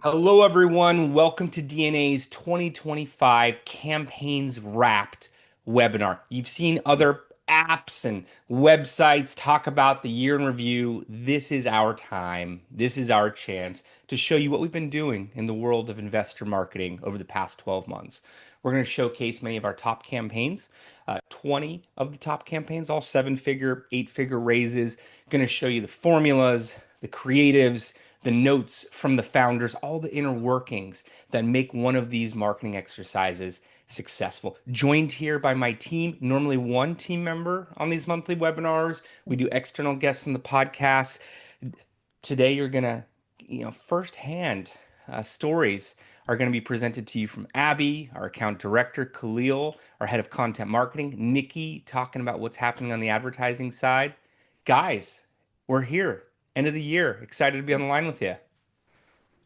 Hello, everyone. Welcome to DNA's 2025 Campaigns Wrapped webinar. You've seen other apps and websites talk about the year in review. This is our time. This is our chance to show you what we've been doing in the world of investor marketing over the past 12 months. We're going to showcase many of our top campaigns, 20 of the top campaigns, all seven-figure, eight-figure raises. Going to show you the formulas, the creatives, the notes from the founders, all the inner workings that make one of these marketing exercises successful. Joined here by my team, normally one team member on these monthly webinars. We do external guests on the podcast. Today, you're going to, firsthand stories are going to be presented to you from Abby, our account director, Khalil, our head of content marketing, Nicky, talking about what's happening on the advertising side. Guys, we're here. End of the year. Excited to be on the line with you.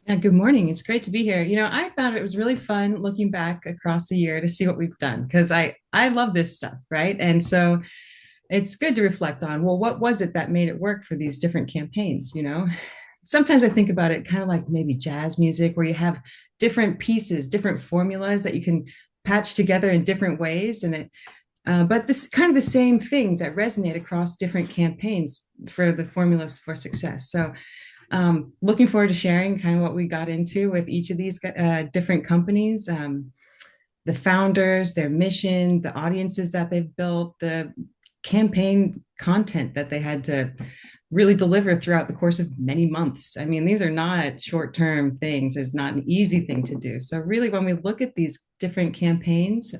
Yeah, good morning. It's great to be here. I thought it was really fun looking back across the year to see what we've done because I love this stuff, right? And so it's good to reflect on, well, what was it that made it work for these different campaigns, Sometimes I think about it kind of like maybe jazz music where you have different pieces, different formulas that you can patch together in different ways and it but this kind of the same things that resonate across different campaigns for the formulas for success. So looking forward to sharing kind of what we got into with each of these different companies, the founders, their mission, the audiences that they've built, the campaign content that they had to really deliver throughout the course of many months. I mean, these are not short term things. It's not an easy thing to do. So, really, when we look at these different campaigns,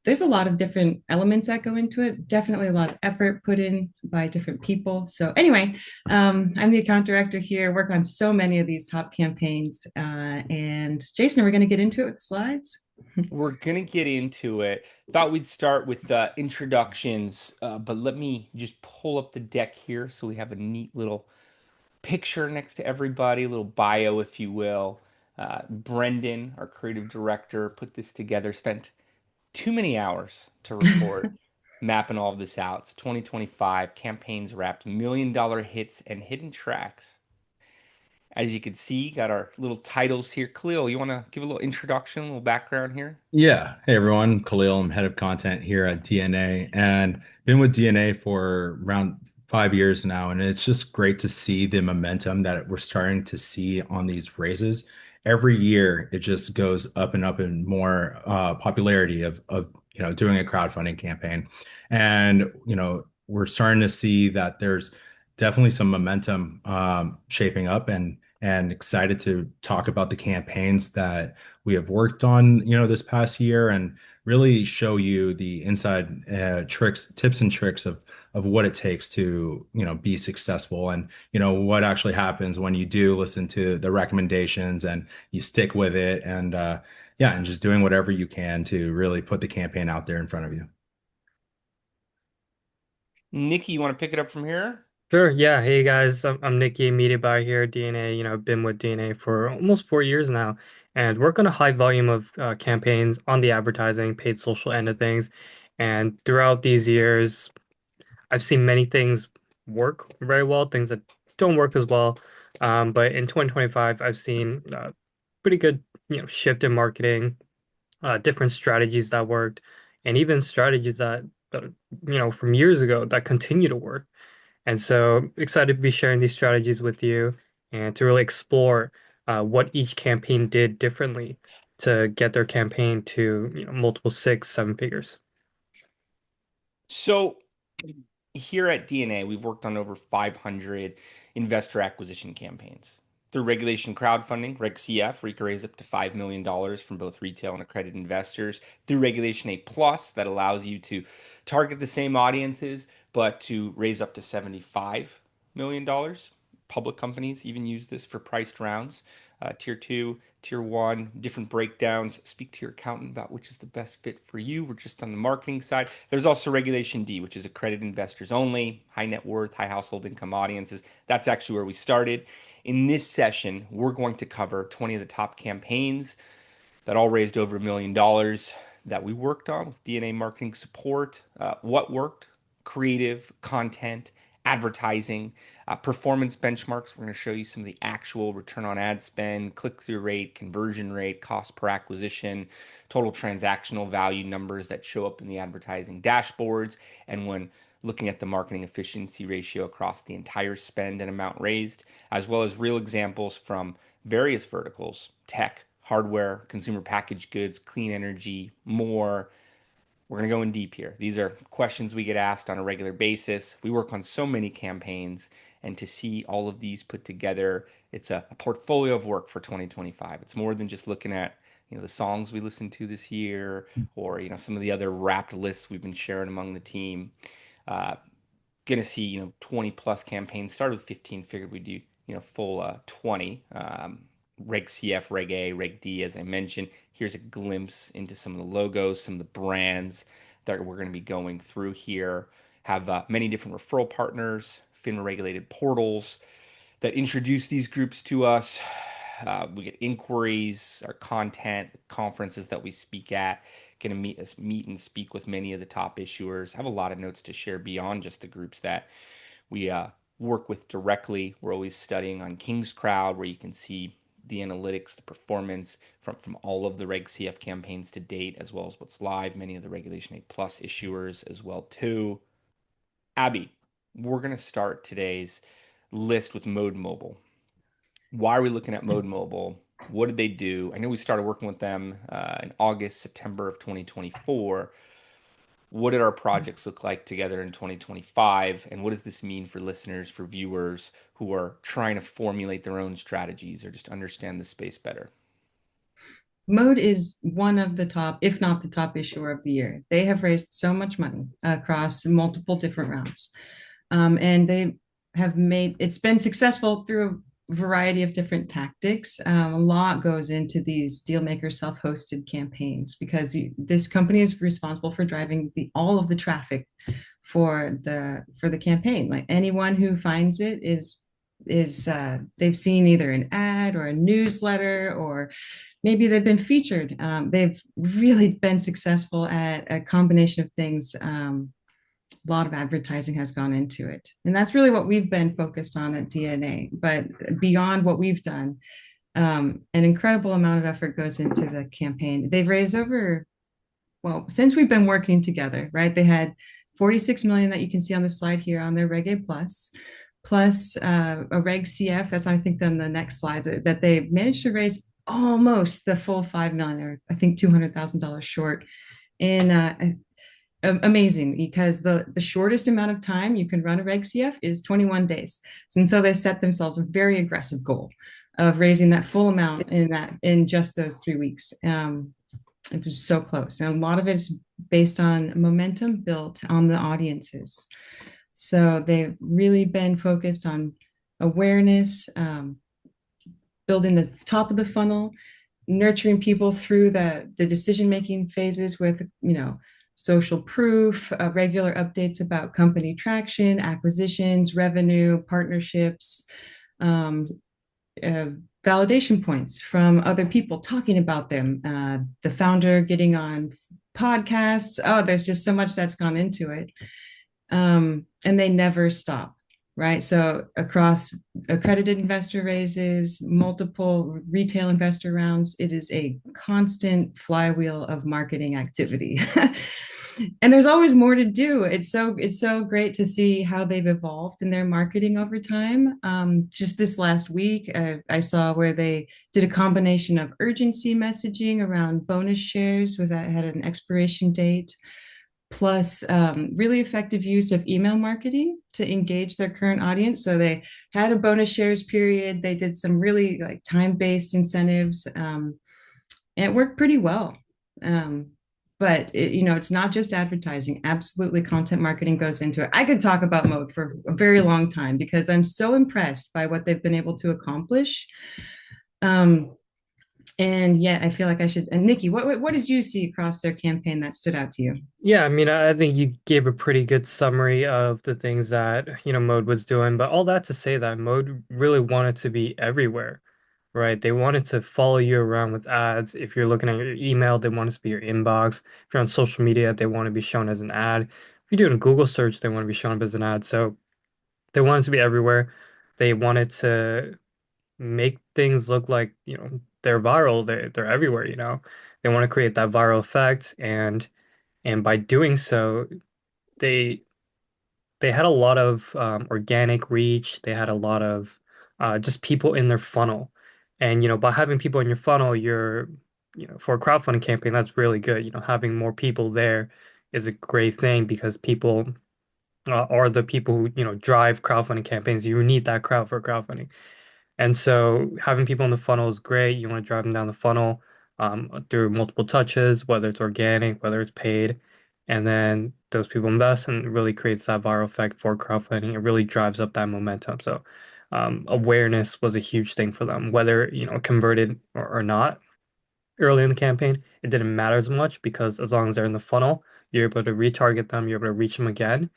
there's a lot of different elements that go into it. Definitely a lot of effort put in by different people. So, anyway, I'm the account director here, work on so many of these top campaigns. And Jason, we're going to get into it with slides. We're gonna get into it. Thought we'd start with introductions, but let me just pull up the deck here so we have a neat little picture next to everybody, a little bio, if you will. Brendan, our creative director, put this together, spent too many hours to record, mapping all of this out. So 2025 campaigns wrapped, $1 million hits and hidden tracks. As you can see, got our little titles here. Khalil, you want to give a little introduction, a little background here? Yeah. Hey everyone, Khalil. I'm head of content here at DNA and been with DNA for around 5 years now. And it's just great to see the momentum that we're starting to see on these raises. Every year, it just goes up and up in more popularity of doing a crowdfunding campaign. And, we're starting to see that there's definitely some momentum shaping up and excited to talk about the campaigns that we have worked on, this past year and really show you the inside tricks, tips and tricks of what it takes to, be successful and, what actually happens when you do listen to the recommendations and you stick with it and yeah, and just doing whatever you can to really put the campaign out there in front of you. Nicky, you want to pick it up from here? Sure. Yeah. Hey guys, I'm Nicky, media buyer here at DNA. I've been with DNA for almost 4 years now and work on a high volume of campaigns on the advertising, paid social end of things. And throughout these years, I've seen many things work very well, things that don't work as well. But in 2025, I've seen pretty good, shift in marketing, different strategies that worked, and even strategies that from years ago that continue to work. And so excited to be sharing these strategies with you and to really explore what each campaign did differently to get their campaign to multiple six, seven figures. So, here at DNA, we've worked on over 500 investor acquisition campaigns. Through regulation crowdfunding, Reg CF, where you can raise up to $5 million dollars from both retail and accredited investors. Through Regulation A Plus, that allows you to target the same audiences, but to raise up to $75 million dollars. Public companies even use this for priced rounds. Tier two, tier one, different breakdowns. Speak to your accountant about which is the best fit for you. We're just on the marketing side. There's also Regulation D, which is accredited investors only, high net worth, high household income audiences. That's actually where we started. In this session, we're going to cover 20 of the top campaigns that all raised over $1 million that we worked on with DNA marketing support. What worked, creative, content, advertising, performance benchmarks. We're going to show you some of the actual return on ad spend, click-through rate, conversion rate, cost per acquisition, total transactional value numbers that show up in the advertising dashboards. And when looking at the marketing efficiency ratio across the entire spend and amount raised, as well as real examples from various verticals: tech, hardware, consumer packaged goods, clean energy, more. We're going to go in deep here. These are questions we get asked on a regular basis. We work on so many campaigns, and to see all of these put together, it's a portfolio of work for 2025. It's more than just looking at, the songs we listened to this year, or some of the other wrapped lists we've been sharing among the team. Uh, Gonna see 20 plus campaigns. Started with 15, figured we'd do full 20. Reg CF, Reg A, Reg D, as I mentioned. Here's a glimpse into some of the logos, some of the brands that we're going to be going through here. Have many different referral partners, FINRA regulated portals that introduce these groups to us. We get inquiries, our content, conferences that we speak at. Going to meet and speak with many of the top issuers. I have a lot of notes to share beyond just the groups that we work with directly. We're always studying on King's Crowd, where you can see the analytics, the performance from all of the Reg CF campaigns to date, as well as what's live. Many of the Regulation 8 Plus issuers as well too. Abby, we're going to start today's list with Mode Mobile. Why are we looking at Mode Mobile? What did they do? I know we started working with them in August, September of 2024. What did our projects look like together in 2025? And what does this mean for listeners, for viewers who are trying to formulate their own strategies or just understand the space better? Mode is one of the top, if not the top issuer of the year. They have raised so much money across multiple different rounds. And they have made it's been successful through a variety of different tactics. A lot goes into these dealmaker self-hosted campaigns because this company is responsible for driving all of the traffic for the campaign. Like anyone who finds it is they've seen either an ad or a newsletter, or maybe they've been featured. They've really been successful at a combination of things. A lot of advertising has gone into it. And that's really what we've been focused on at DNA. But beyond what we've done, an incredible amount of effort goes into the campaign. They've raised since we've been working together, right? They had 46 million that you can see on the slide here on their Reg A plus a Reg CF. That's, I think, on the next slide, that they managed to raise almost the full 5 million, or I think $200,000 short in amazing, because the shortest amount of time you can run a Reg CF is 21 days. And so they set themselves a very aggressive goal of raising that full amount in just those 3 weeks. It was so close. And a lot of it is based on momentum built on the audiences. So they've really been focused on awareness, building the top of the funnel, nurturing people through the decision-making phases with, social proof, regular updates about company traction, acquisitions, revenue, partnerships, validation points from other people talking about them, the founder getting on podcasts. Oh, there's just so much that's gone into it. And they never stop, right? So across accredited investor raises, multiple retail investor rounds, it is a constant flywheel of marketing activity. And there's always more to do. It's so great to see how they've evolved in their marketing over time. Just this last week, I saw where they did a combination of urgency messaging around bonus shares that had an expiration date, plus really effective use of email marketing to engage their current audience. So they had a bonus shares period. They did some really time-based incentives, and it worked pretty well. But it's not just advertising. Absolutely, content marketing goes into it. I could talk about Mode for a very long time because I'm so impressed by what they've been able to accomplish. And yet I feel like I should. And Nicky, what did you see across their campaign that stood out to you? Yeah, I mean, I think you gave a pretty good summary of the things that, Mode was doing, but all that to say that Mode really wanted to be everywhere, right? They wanted to follow you around with ads. If you're looking at your email, they want it to be your inbox. If you're on social media, they want to be shown as an ad. If you're doing a Google search, they want to be shown up as an ad. So They wanted to be everywhere. They wanted to make things look like, they're viral, they're everywhere, you know. They want to create that viral effect, and by doing so, they they had a lot of organic reach. They had a lot of just people in their funnel. And, by having people in your funnel, for a crowdfunding campaign, that's really good. Having more people there is a great thing because people are the people who, drive crowdfunding campaigns. You need that crowd for crowdfunding. And so having people in the funnel is great. You want to drive them down the funnel through multiple touches, whether it's organic, whether it's paid. And then those people invest and it really creates that viral effect for crowdfunding. It really drives up that momentum. So awareness was a huge thing for them, whether, converted or not early in the campaign. It didn't matter as much because as long as they're in the funnel, you're able to retarget them, you're able to reach them again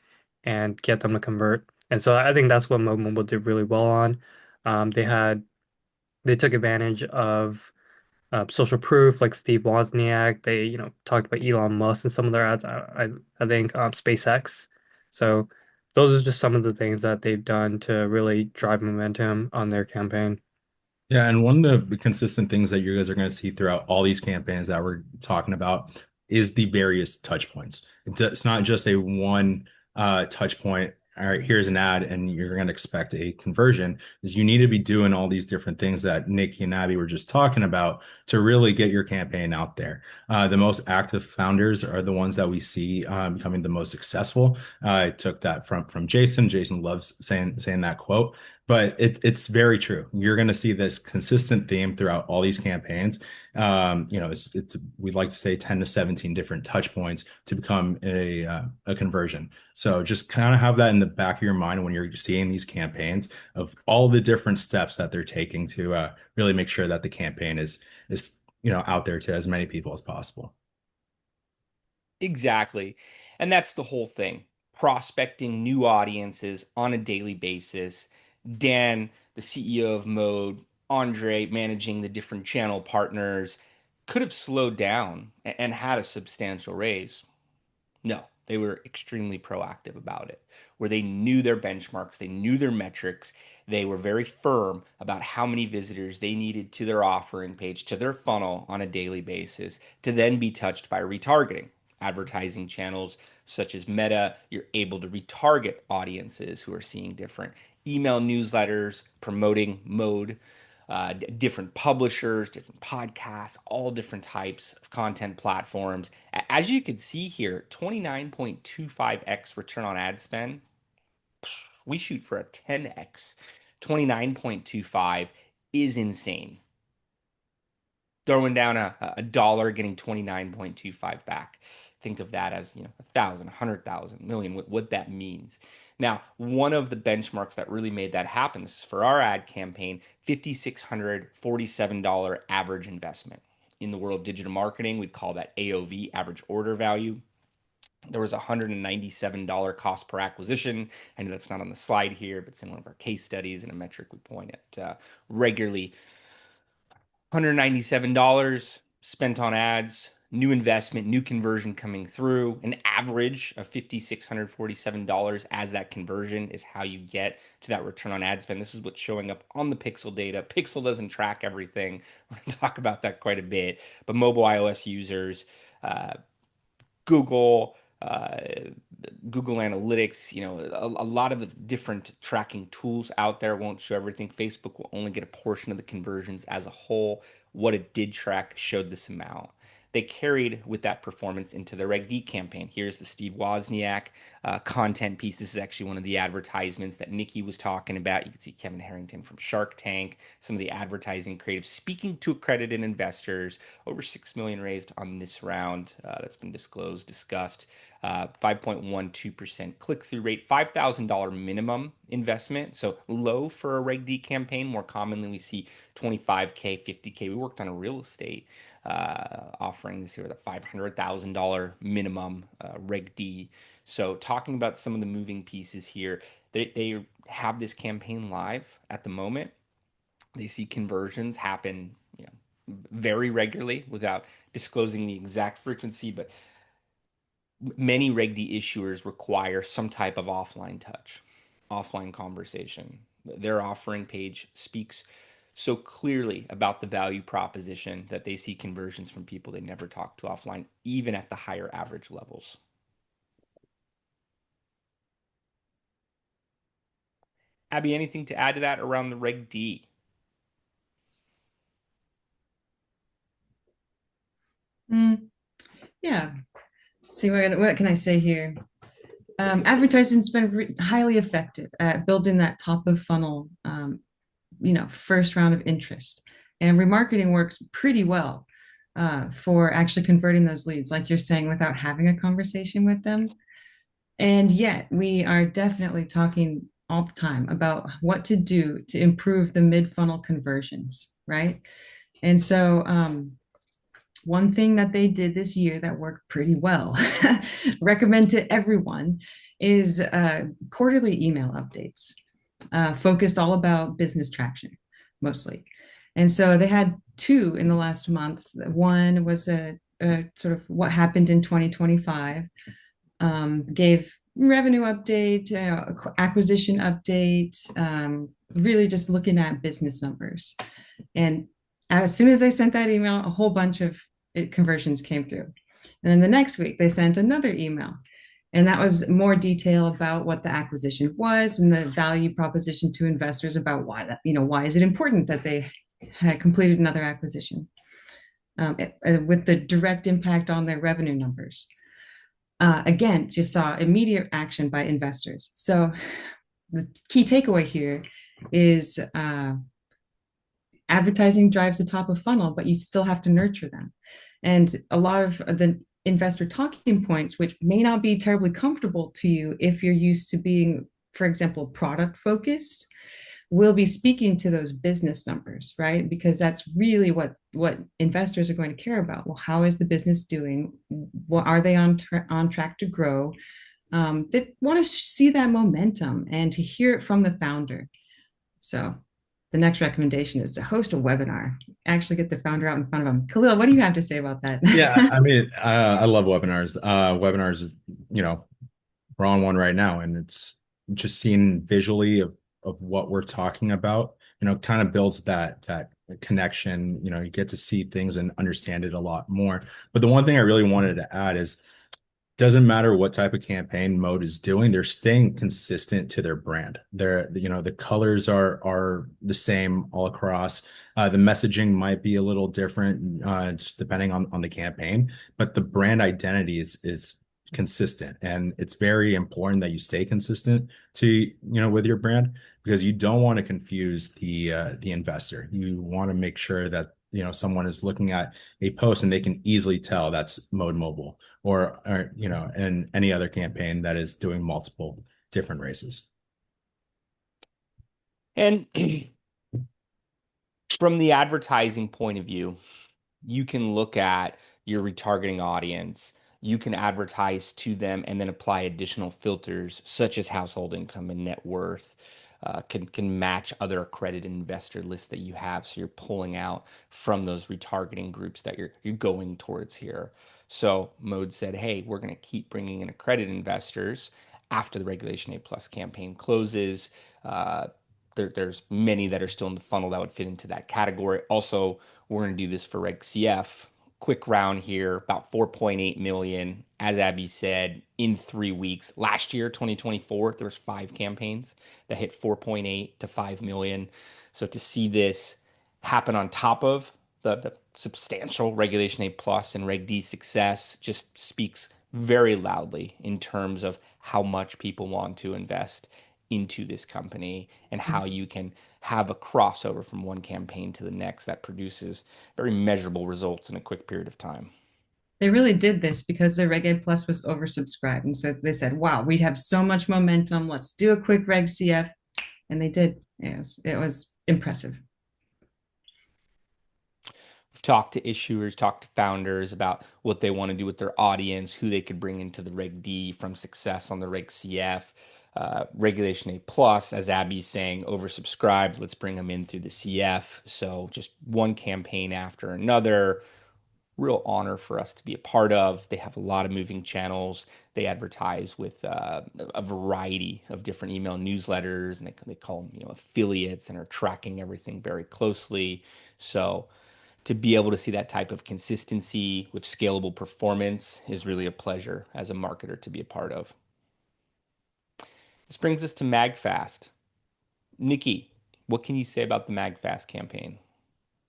and get them to convert. And so I think that's what Mobile did really well on. They had they took advantage of social proof, like Steve Wozniak. They, talked about Elon Musk in some of their ads. I think SpaceX. So those are just some of the things that they've done to really drive momentum on their campaign. Yeah, and one of the consistent things that you guys are going to see throughout all these campaigns that we're talking about is the various touch points. It's not just a one touch point. All right, here's an ad, and you're going to expect a conversion. Is you need to be doing all these different things that Nicky and Abby were just talking about to really get your campaign out there. The most active founders are the ones that we see becoming the most successful. I took that from Jason. Jason loves saying that quote. But it's very true. You're going to see this consistent theme throughout all these campaigns. It's we'd like to say 10 to 17 different touch points to become a conversion. So just kind of have that in the back of your mind when you're seeing these campaigns of all the different steps that they're taking to really make sure that the campaign is out there to as many people as possible. Exactly. And that's the whole thing. Prospecting new audiences on a daily basis. Dan, the CEO of Mode, Andre managing the different channel partners, could have slowed down and had a substantial raise. No, they were extremely proactive about it, where they knew their benchmarks, they knew their metrics, they were very firm about how many visitors they needed to their offering page, to their funnel on a daily basis to then be touched by retargeting. Advertising channels such as Meta, you're able to retarget audiences who are seeing different email newsletters promoting Mode, different publishers, different podcasts, all different types of content platforms. As you can see here, 29.25x return on ad spend. We shoot for a 10x. 29.25 is insane. Throwing down a dollar, getting 29.25 back. Think of that as, a thousand, a hundred thousand, million, what that means. Now, one of the benchmarks that really made that happen, this is for our ad campaign, $5,647 average investment. In the world of digital marketing, we'd call that AOV, average order value. There was a $197 cost per acquisition. I know that's not on the slide here, but it's in one of our case studies and a metric we point at regularly. $197 spent on ads, new investment, new conversion coming through. An average of $5,647 as that conversion is how you get to that return on ad spend. This is what's showing up on the Pixel data. Pixel doesn't track everything. We're going to talk about that quite a bit. But mobile iOS users, uh, Google, Google Analytics, a lot of the different tracking tools out there won't show everything. Facebook will only get a portion of the conversions as a whole. What it did track showed this amount. They carried with that performance into the Reg D campaign. Here's the Steve Wozniak content piece. This is actually one of the advertisements that Nicky was talking about. You can see Kevin Harrington from Shark Tank, some of the advertising creative speaking to accredited investors. Over 6 million raised on this round that's been disclosed, discussed. 5.12% click-through rate, $5,000 minimum investment. So low for a Reg D campaign. More commonly, we see 25K, 50K. We worked on a real estate offering this year with a $500,000 minimum Reg D. So talking about some of the moving pieces here, they have this campaign live at the moment. They see conversions happen, very regularly without disclosing the exact frequency, but many Reg D issuers require some type of offline touch. offline conversation. Their offering page speaks so clearly about the value proposition that they see conversions from people they never talked to offline, even at the higher average levels. Abby, anything to add to that around the Reg D? Mm, yeah. See, what can I say here? Advertising's been highly effective at building that top of funnel, first round of interest. And remarketing works pretty well for actually converting those leads, like you're saying, without having a conversation with them. And yet, we are definitely talking all the time about what to do to improve the mid funnel conversions, right? And so, one thing that they did this year that worked pretty well, recommend to everyone, is quarterly email updates, focused all about business traction mostly. And so they had two in the last month. One was a sort of what happened in 2025, gave revenue update, acquisition update, really just looking at business numbers. And as soon as they sent that email, a whole bunch of conversions came through. And then the next week, they sent another email. And that was more detail about what the acquisition was and the value proposition to investors about why that, why is it important that they had completed another acquisition, with the direct impact on their revenue numbers. Again, just saw immediate action by investors. So the key takeaway here is advertising drives the top of funnel, but you still have to nurture them. And a lot of the investor talking points, which may not be terribly comfortable to you if you're used to being, for example, product focused, will be speaking to those business numbers, right? Because that's really what investors are going to care about. Well, how is the business doing? What are they on track to grow? They want to see that momentum and to hear it from the founder. So the next recommendation is to host a webinar. Actually get the founder out in front of them. Khalil, what do you have to say about that? Yeah, I mean, I love webinars. Webinars, you know, we're on one right now, and it's just seeing visually of what we're talking about, kind of builds that connection. You get to see things and understand it a lot more. But the one thing I really wanted to add is doesn't matter what type of campaign mode is doing, they're staying consistent to their brand. The colors are the same all across. The messaging might be a little different, just depending on the campaign, but the brand identity is consistent. And it's very important that you stay consistent with your brand, because you don't want to confuse the investor. You want to make sure that someone is looking at a post and they can easily tell that's Mode Mobile or and any other campaign that is doing multiple different races. And from the advertising point of view, you can look at your retargeting audience. You can advertise to them and then apply additional filters such as household income and net worth. Can match other accredited investor lists that you have, so you're pulling out from those retargeting groups that you're going towards here. So Mode said, "Hey, we're going to keep bringing in accredited investors after the Regulation A Plus campaign closes." There's many that are still in the funnel that would fit into that category. Also, we're going to do this for Reg CF. Quick round here, about 4.8 million, as Abby said, in 3 weeks. Last year, 2024, there was 5 campaigns that hit 4.8 to 5 million. So to see this happen on top of the substantial Regulation A Plus and Reg D success just speaks very loudly in terms of how much people want to invest into this company and how you can have a crossover from one campaign to the next that produces very measurable results in a quick period of time. They really did this because the Reg A Plus was oversubscribed. And so they said, wow, we have so much momentum. Let's do a quick Reg CF. And they did. It was impressive. We've talked to issuers, talked to founders about what they want to do with their audience, who they could bring into the Reg D from success on the Reg CF. Regulation A Plus, as Abby's saying, oversubscribed. Let's bring them in through the CF. So just one campaign after another. real honor for us to be a part of. They have a lot of moving channels. They advertise with a variety of different email newsletters, and they call them, affiliates, and are tracking everything very closely. So to be able to see that type of consistency with scalable performance is really a pleasure as a marketer to be a part of. This brings us to MagFast. Nicky, what can you say about the MagFast campaign?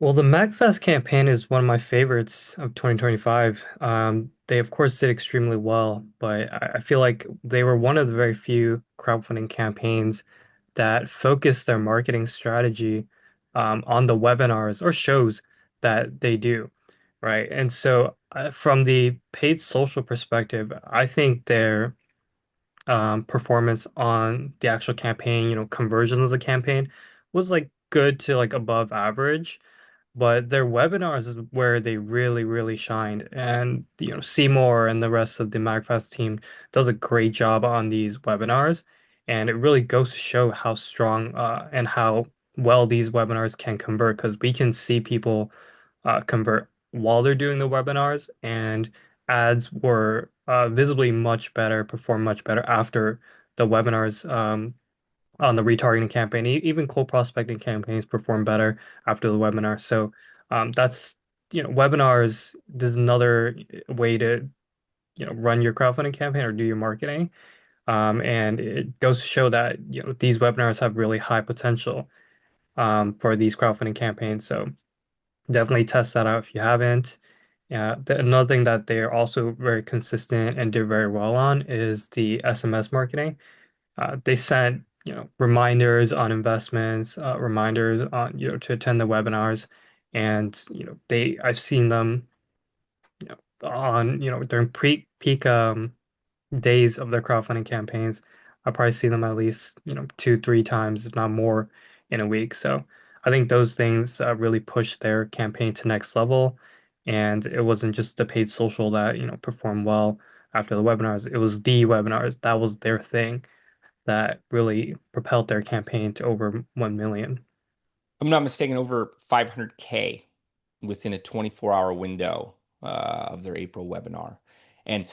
Well, the MagFest campaign is one of my favorites of 2025. They, of course, did extremely well, but I feel like they were one of the very few crowdfunding campaigns that focused their marketing strategy on the webinars or shows that they do, right? And so, from the paid social perspective, I think their performance on the actual campaign, conversion of the campaign was like good to like above average, but their webinars is where they really, really shined. And Seymour and the rest of the MagFest team does a great job on these webinars, and it really goes to show how strong and how well these webinars can convert because we can see people convert while they're doing the webinars, and ads were visibly much better, perform much better after the webinars on the retargeting campaign. Even cold prospecting campaigns perform better after the webinar. So that's webinars. There's another way to run your crowdfunding campaign or do your marketing. And it goes to show that these webinars have really high potential for these crowdfunding campaigns. So definitely test that out if you haven't. Yeah, another thing that they're also very consistent and do very well on is the SMS marketing. They sent, reminders on investments, reminders on, to attend the webinars, and I've seen them, on, during peak days of their crowdfunding campaigns. I'll probably see them at least, two, three times, if not more, in a week. So I think those things really pushed their campaign to next level. And it wasn't just the paid social that, performed well after the webinars. It was the webinars. That was their thing that really propelled their campaign to over 1 million. I'm not mistaken, over 500K within a 24-hour window of their April webinar. And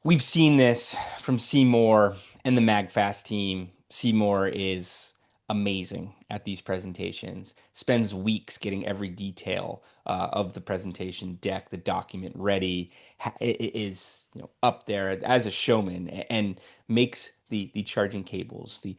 we've seen this from Seymour and the MagFast team. Seymour is amazing at these presentations, spends weeks getting every detail of the presentation deck, the document ready, is up there as a showman, and makes the charging cables, the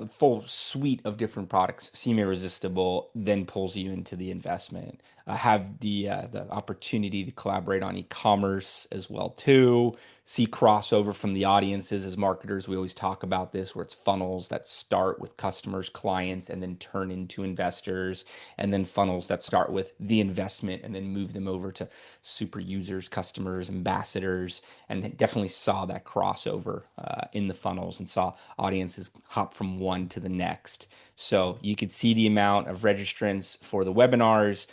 full suite of different products seem irresistible, then pulls you into the investment. Have the opportunity to collaborate on e-commerce as well too. See crossover from the audiences as marketers. We always talk about this, where it's funnels that start with customers, clients, and then turn into investors, and then funnels that start with the investment and then move them over to super users, customers, ambassadors, and definitely saw that crossover in the funnels and saw audiences hop from one to the next. So you could see the amount of registrants for the webinars,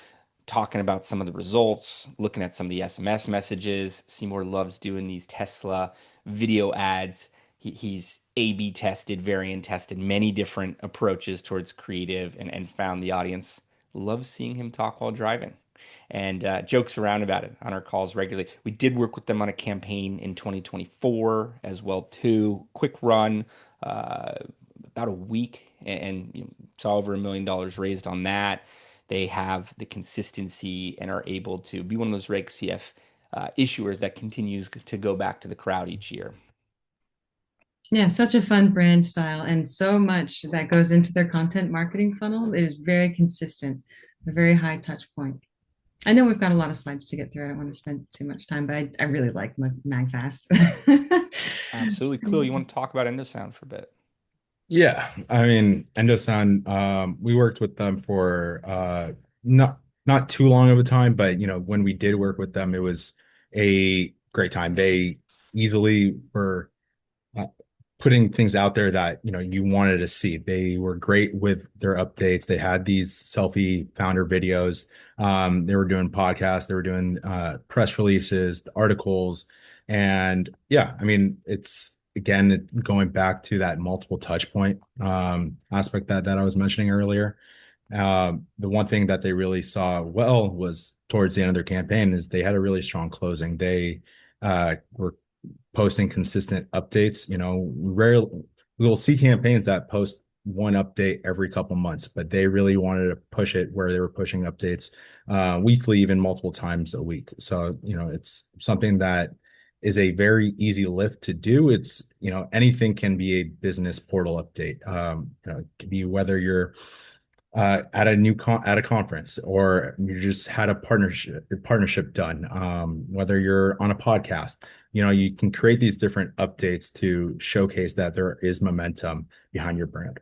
talking about some of the results, looking at some of the SMS messages. Seymour loves doing these Tesla video ads. He's A/B tested, variant tested many different approaches towards creative, and found the audience loves seeing him talk while driving, and jokes around about it on our calls regularly. We did work with them on a campaign in 2024 as well too. Quick run, uh, about a week, and saw over $1 million raised on that. They have the consistency and are able to be one of those Reg CF issuers that continues to go back to the crowd each year. Yeah, such a fun brand style and so much that goes into their content marketing funnel. It is very consistent, a very high touch point. I know we've got a lot of slides to get through. I don't want to spend too much time, but I really like MagFast. Absolutely. Khalil, you want to talk about Endosound for a bit? Yeah, I mean, Endosound, we worked with them for not too long of a time, but when we did work with them, it was a great time. They easily were uh, putting things out there that you wanted to see. They were great with their updates. They had these selfie founder videos. They were doing podcasts. They were doing press releases, articles, and yeah, I mean, it's again going back to that multiple touch point aspect that I was mentioning earlier. The one thing that they really saw well was towards the end of their campaign is they had a really strong closing. They were posting consistent updates. We'll see campaigns that post one update every couple months, but they really wanted to push it where they were pushing updates weekly, even multiple times a week. So, it's something that is a very easy lift to do. It's, anything can be a business portal update. It could be whether you're at a conference, or you just had a partnership done, whether you're on a podcast. You can create these different updates to showcase that there is momentum behind your brand.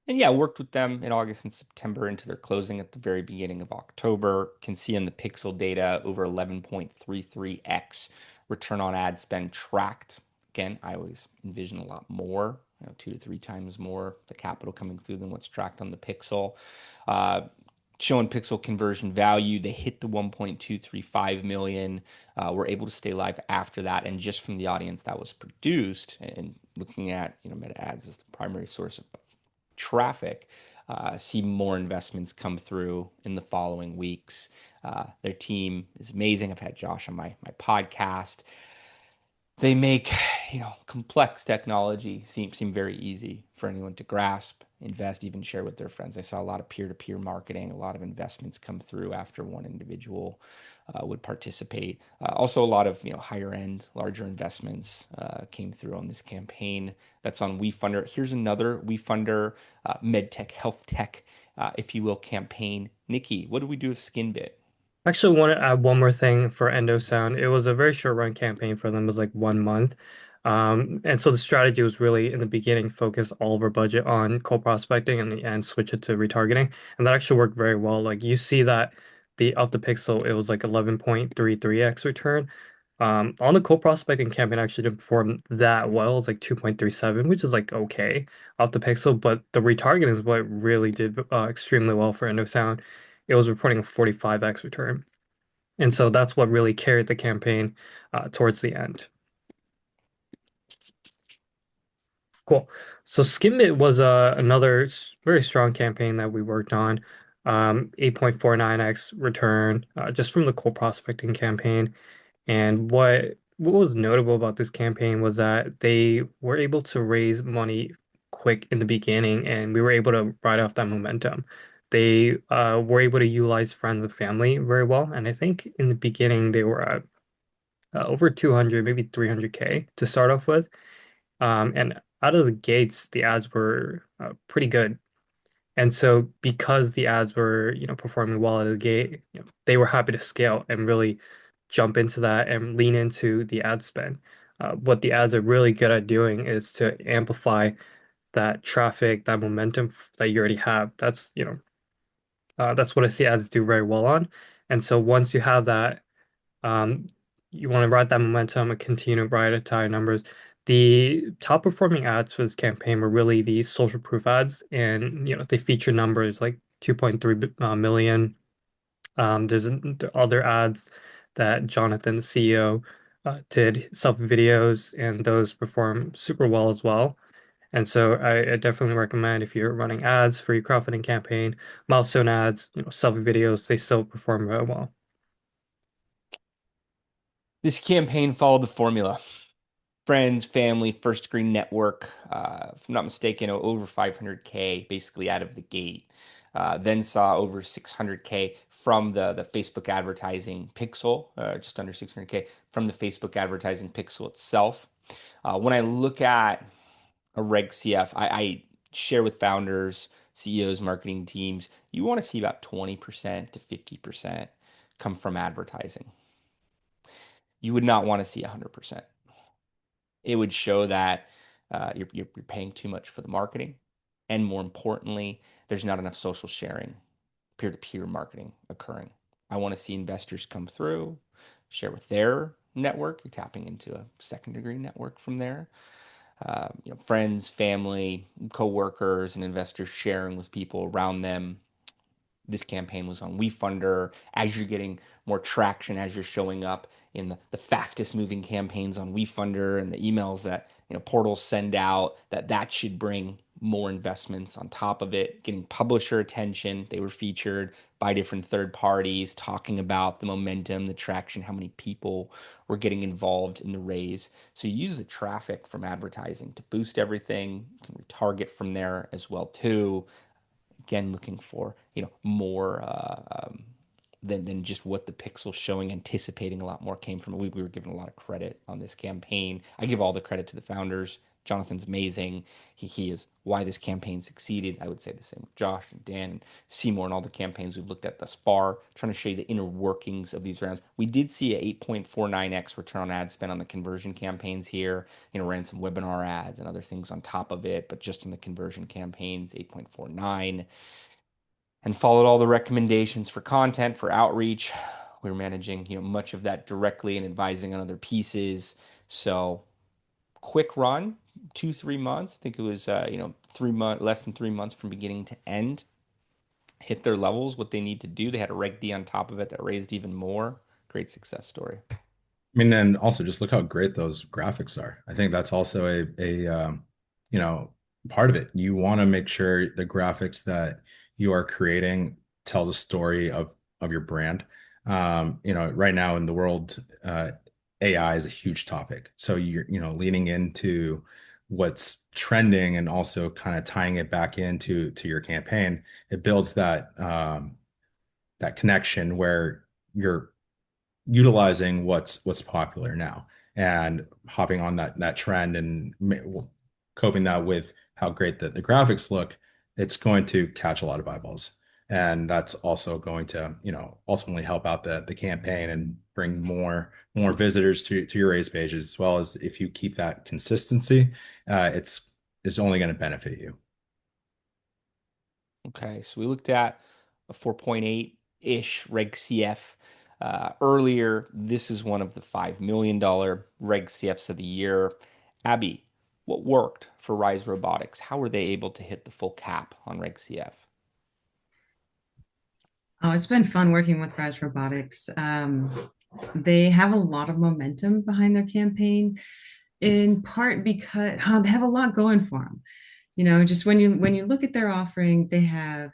And yeah, I worked with them in August and September into their closing at the very beginning of October. Can see in the pixel data over 11.33x return on ad spend tracked. Again, I always envision a lot more, 2 to 3 times more the capital coming through than what's tracked on the pixel. Uh, Showing pixel conversion value, they hit the 1.235 million. Were able to stay live after that, and just from the audience that was produced, and looking at Meta ads as the primary source of traffic, see more investments come through in the following weeks. Their team is amazing. I've had Josh on my podcast. They make complex technology seem very easy for anyone to grasp, invest, even share with their friends. I saw a lot of peer-to-peer marketing, a lot of investments come through after one individual would participate. Also, a lot of higher end, larger investments came through on this campaign. That's on WeFunder. Here's another WeFunder medtech, health tech, if you will, campaign. Nicky, what do we do with Skinbit? Actually, want to add one more thing for EndoSound. It was a very short run campaign for them. It was like 1 month. And so the strategy was really in the beginning, focus all of our budget on cold prospecting and switch it to retargeting. And that actually worked very well. Like you see that the of the pixel, it was like 11.33x return. On the cold prospecting campaign actually didn't perform that well. It's like 2.37, which is like okay off the pixel, but the retargeting is what really did extremely well for EndoSound. It was reporting a 45x return. And so that's what really carried the campaign towards the end. Cool. So Skimmit was another very strong campaign that we worked on. 8.49x return just from the cold prospecting campaign. And what was notable about this campaign was that they were able to raise money quick in the beginning, and we were able to ride off that momentum. They were able to utilize friends and family very well, and I think in the beginning they were at over 200, maybe 300K to start off with. And out of the gates, the ads were pretty good. And so because the ads were, performing well out of the gate, they were happy to scale and really jump into that and lean into the ad spend. What the ads are really good at doing is to amplify that traffic, that momentum that you already have. That's what I see ads do very well on. And so once you have that, um, you want to ride that momentum and continue to ride at high numbers. The top performing ads for this campaign were really the social proof ads, and they feature numbers like 2.3 million. There are other ads that Jonathan, the CEO, did self videos, and those perform super well as well. And so I definitely recommend if you're running ads for your crowdfunding campaign, milestone ads, self videos, they still perform very well. This campaign followed the formula. Friends, family, first degree network, if I'm not mistaken, over 500K basically out of the gate. Then saw over 600K from the Facebook advertising pixel, just under 600K from the Facebook advertising pixel itself. When I look at a Reg CF, I share with founders, CEOs, marketing teams, you want to see about 20% to 50% come from advertising. You would not want to see 100%. It would show that you're paying too much for the marketing. And more importantly, there's not enough social sharing, peer-to-peer marketing occurring. I want to see investors come through, share with their network. You're tapping into a second degree network from there. Friends, family, coworkers, and investors sharing with people around them. This campaign was on WeFunder. As you're getting more traction, as you're showing up in the fastest moving campaigns on WeFunder and the emails that portals send out, that should bring more investments on top of it, getting publisher attention. They were featured by different third parties, talking about the momentum, the traction, how many people were getting involved in the raise. So you use the traffic from advertising to boost everything. You can retarget from there as well too. Again, looking for more than just what the pixel's showing. Anticipating a lot more came from it. We were given a lot of credit on this campaign. I give all the credit to the founders. Jonathan's amazing. He is why this campaign succeeded. I would say the same with Josh and Dan and Seymour and all the campaigns we've looked at thus far, trying to show you the inner workings of these rounds. We did see a 8.49x return on ad spend on the conversion campaigns here. Ran some webinar ads and other things on top of it, but just in the conversion campaigns, 8.49, and followed all the recommendations for content, for outreach. We were managing, much of that directly and advising on other pieces. So quick run, 2-3 months. I think it was, 3 months, less than 3 months from beginning to end. Hit their levels, what they need to do. They had a Reg D on top of it that raised even more. Great success story. I mean, and also just look how great those graphics are. I think that's also you know, part of it. You want to make sure the graphics that you are creating tells a story of your brand. Right now in the world, AI is a huge topic. So you're, leaning into what's trending and also kind of tying it back to your campaign. It builds that connection where you're utilizing what's popular now and hopping on that trend and coping that with how great the graphics look. It's going to catch a lot of eyeballs, and that's also going to ultimately help out the campaign and bring more visitors to your race pages, as well as if you keep that consistency, it's only going to benefit you. Okay, so we looked at a 4.8-ish Reg CF earlier. This is one of the $5 million Reg CFs of the year. Abby, what worked for Rise Robotics? How were they able to hit the full cap on Reg CF? Oh, it's been fun working with Rise Robotics. They have a lot of momentum behind their campaign, in part because they have a lot going for them. Just when you look at their offering, they have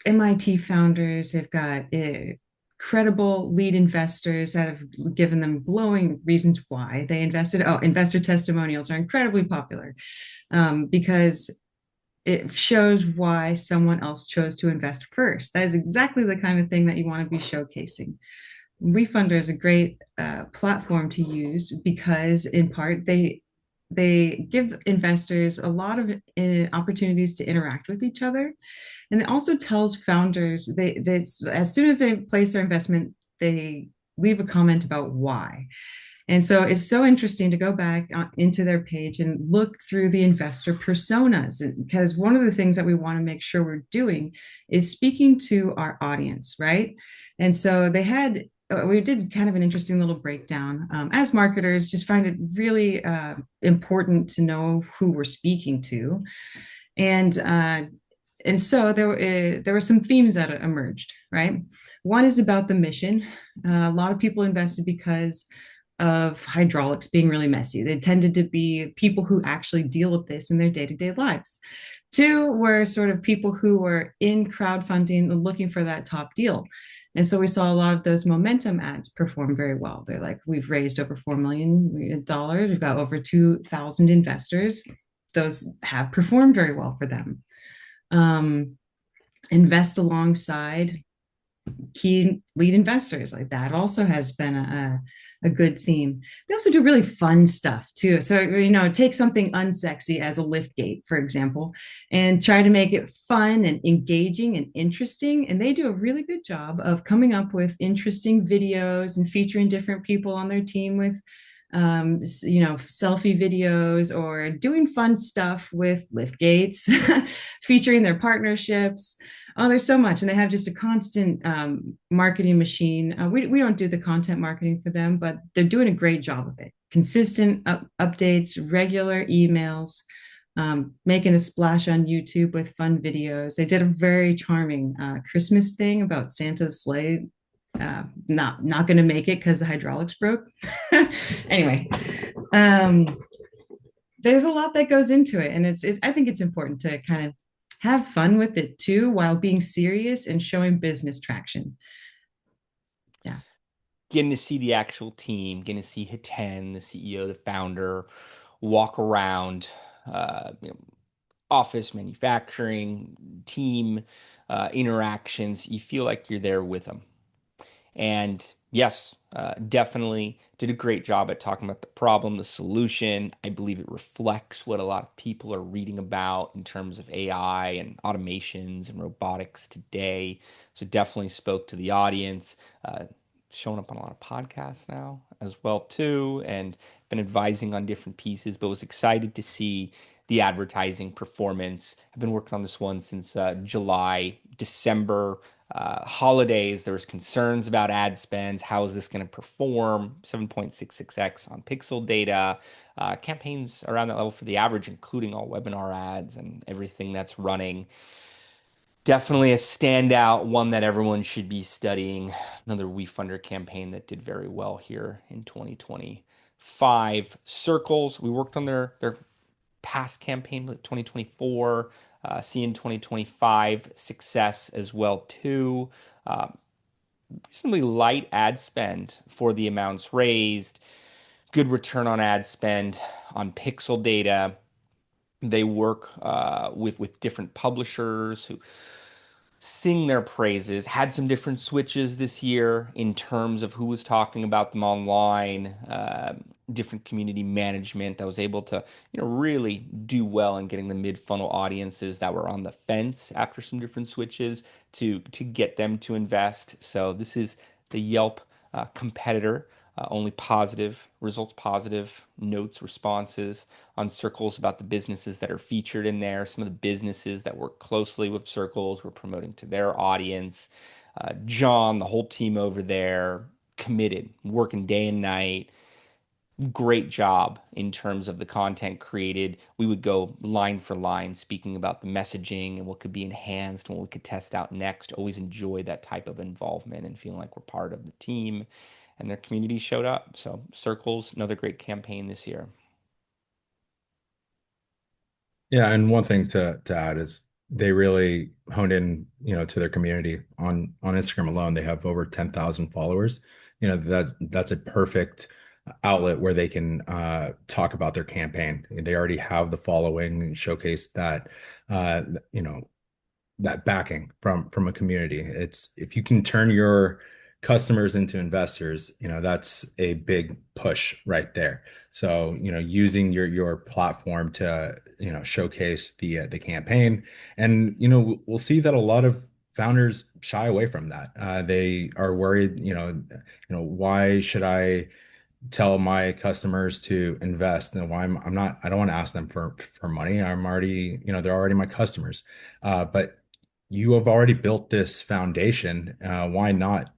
MIT founders, they've got credible lead investors that have given them glowing reasons why they invested. Oh, investor testimonials are incredibly popular because it shows why someone else chose to invest first. That is exactly the kind of thing that you want to be showcasing. WeFunder is a great platform to use because, in part, they give investors a lot of opportunities to interact with each other, and it also tells founders they as soon as they place their investment, they leave a comment about why. And so it's so interesting to go back into their page and look through the investor personas, because one of the things that we want to make sure we're doing is speaking to our audience, right? And so we did kind of an interesting little breakdown. As marketers, just find it really important to know who we're speaking to. And so there were some themes that emerged, right? One is about the mission. A lot of people invested because of hydraulics being really messy. They tended to be people who actually deal with this in their day-to-day lives. Two were sort of people who were in crowdfunding and looking for that top deal. And so we saw a lot of those momentum ads perform very well. They're like, we've raised over $4 million, we've got over 2,000 investors. Those have performed very well for them. Invest alongside key lead investors, like that also has been a good theme. They also do really fun stuff too. So, take something unsexy as a lift gate, for example, and try to make it fun and engaging and interesting. And they do a really good job of coming up with interesting videos and featuring different people on their team with selfie videos, or doing fun stuff with lift gates, featuring their partnerships. Oh, there's so much. And they have just a constant marketing machine. We don't do the content marketing for them, but they're doing a great job of it. Consistent updates, regular emails, making a splash on YouTube with fun videos. They did a very charming Christmas thing about Santa's sleigh. Not going to make it because the hydraulics broke. Anyway, there's a lot that goes into it, and it's I think it's important to kind of have fun with it too while being serious and showing business traction. Yeah. Getting to see the actual team, getting to see Hiten, the CEO, the founder, walk around, you know, office, manufacturing, team interactions. You feel like you're there with them. And yes, definitely did a great job at talking about the problem, the solution. I believe it reflects what a lot of people are reading about in terms of AI and automations and robotics today. So definitely spoke to the audience. Showing up on a lot of podcasts now as well too, and been advising on different pieces, but was excited to see the advertising performance. I've been working on this one since July, December holidays. There was concerns about ad spends. How is this going to perform? 7.66x on pixel data. Campaigns around that level for the average, including all webinar ads and everything that's running. Definitely a standout, one that everyone should be studying. Another WeFunder campaign that did very well here in 2025. Circles, we worked on their past campaign, 2024, seeing 2025 success as well too. Uh, Reasonably light ad spend for the amounts raised. Good return on ad spend on pixel data. They work with different publishers who sing their praises. Had some different switches this year in terms of who was talking about them online. Different community management that was able to, really do well in getting the mid-funnel audiences that were on the fence after some different switches to get them to invest. So this is the Yelp competitor. Only positive results, positive notes, responses on Circles about the businesses that are featured in there. Some of the businesses that work closely with Circles were promoting to their audience. John, the whole team over there, committed, working day and night. Great job in terms of the content created. We would go line for line speaking about the messaging and what could be enhanced and what we could test out next. Always enjoy that type of involvement and feeling like we're part of the team, and their community showed up. So Circles, another great campaign this year. Yeah, and one thing to add is they really honed in, to their community on Instagram alone. They have over 10,000 followers. That's a perfect outlet where they can talk about their campaign. They already have the following and showcase that uh, you know that backing from a community. It's if you can turn your customers into investors, that's a big push right there. So, using your platform to, showcase the campaign, and we'll see that a lot of founders shy away from that. They are worried, why should I tell my customers to invest, and why I don't want to ask them for money. I'm already, they're already my customers. But you have already built this foundation. Why not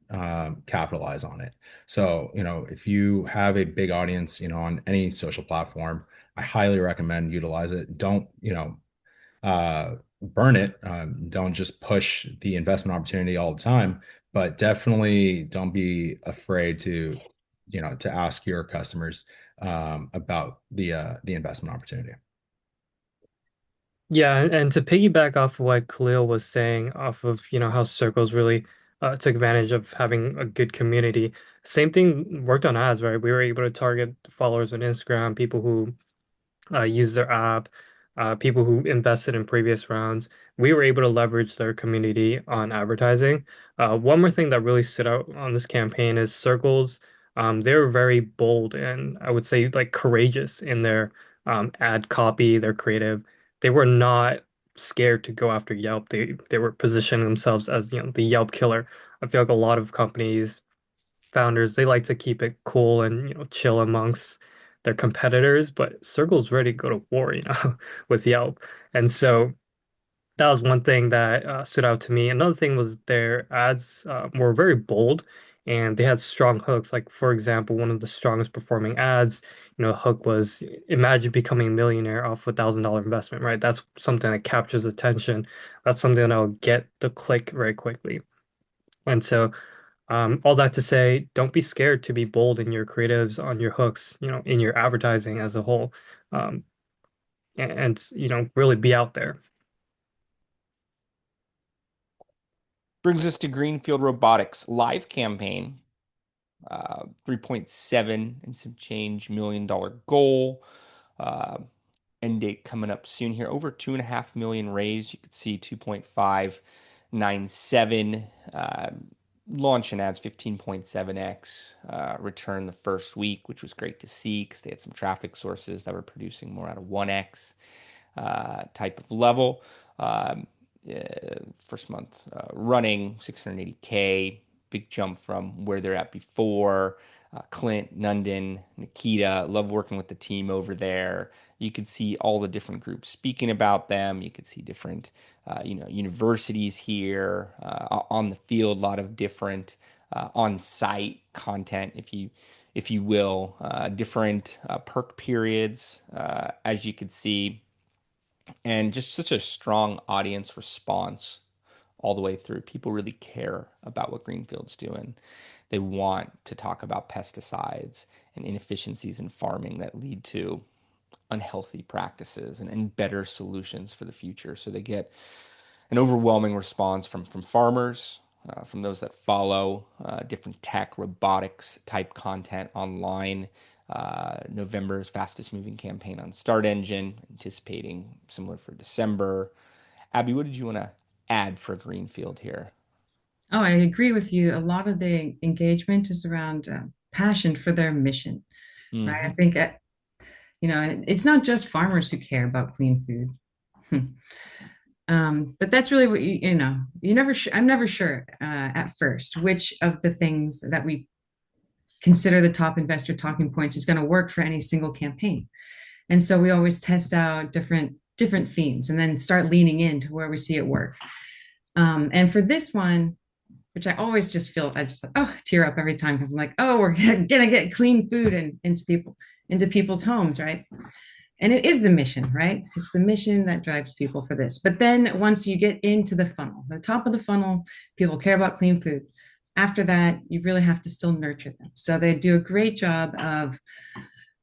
capitalize on it? So, if you have a big audience, on any social platform, I highly recommend utilize it. Don't, burn it. Don't just push the investment opportunity all the time, but definitely don't be afraid to ask your customers about the investment opportunity. Yeah, and to piggyback off of what Khalil was saying, off of, how Circles really took advantage of having a good community. Same thing worked on ads, right? We were able to target followers on Instagram, people who use their app, people who invested in previous rounds. We were able to leverage their community on advertising. One more thing that really stood out on this campaign is Circles. They were very bold and I would say like courageous in their ad copy, their creative. They were not scared to go after Yelp. They were positioning themselves as, the Yelp killer. I feel like a lot of companies founders, they like to keep it cool and chill amongst their competitors, but Circle's ready to go to war, with Yelp. And so that was one thing that stood out to me. Another thing was their ads were very bold and they had strong hooks. Like, for example, one of the strongest performing ads, hook was imagine becoming a millionaire off $1,000 investment, right? That's something that captures attention. That's something that will get the click very quickly. And so all that to say, don't be scared to be bold in your creatives, on your hooks, in your advertising as a whole. Um, and really be out there. Brings us to Greenfield Robotics live campaign, 3.7 and some change $1 million goal. Uh, End date coming up soon here. Over 2.5 million raised. You could see 2.597. Launch and ads 15.7x. Return the first week, which was great to see because they had some traffic sources that were producing more out of 1x type of level. First month running 680K, big jump from where they're at before. Clint, Nundan, Nikita, love working with the team over there. You could see all the different groups speaking about them. You could see different, universities here on the field. A lot of different on-site content, if you will, different perk periods, as you could see, and just such a strong audience response all the way through. People really care about what Greenfield's doing. They want to talk about pesticides and inefficiencies in farming that lead to unhealthy practices and better solutions for the future. So they get an overwhelming response from farmers, from those that follow different tech, robotics type content online. November's fastest moving campaign on Start Engine, anticipating similar for December. Abby, what did you want to add for Greenfield here? Oh, I agree with you. A lot of the engagement is around passion for their mission, right? I Hmm. think, and it's not just farmers who care about clean food. But that's really what I'm never sure at first which of the things that we consider the top investor talking points is going to work for any single campaign. And so we always test out different themes and then start leaning into where we see it work. And for this one, which I always just feel, I just tear up every time because I'm like, oh, we're gonna get clean food into people's homes, right? And it is the mission, right? It's the mission that drives people for this. But then once you get into the funnel, the top of the funnel, people care about clean food. After that, you really have to still nurture them. So they do a great job of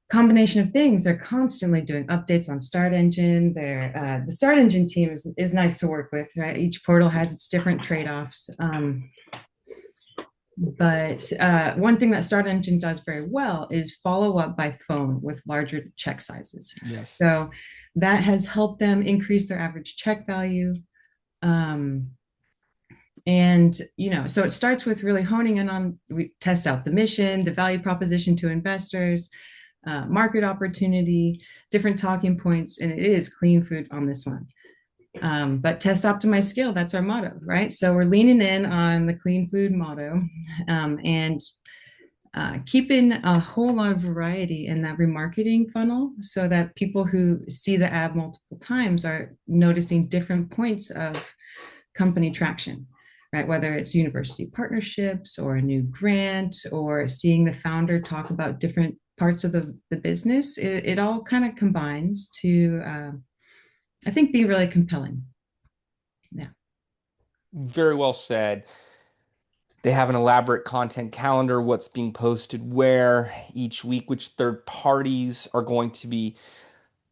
combination of things. They're constantly doing updates on Start Engine. The Start Engine team is nice to work with, right? Each portal has its different trade-offs. But one thing that Start Engine does very well is follow up by phone with larger check sizes. Yes. So that has helped them increase their average check value. Um, and so it starts with really honing in on, we test out the mission, the value proposition to investors, market opportunity, different talking points, and it is clean food on this one. But test, optimize, scale, that's our motto, right? So we're leaning in on the clean food motto, and keeping a whole lot of variety in that remarketing funnel so that people who see the ad multiple times are noticing different points of company traction, right? Whether it's university partnerships or a new grant or seeing the founder talk about different parts of the business, it all kind of combines to, I think, be really compelling. Yeah. Very well said. They have an elaborate content calendar, what's being posted where each week, which third parties are going to be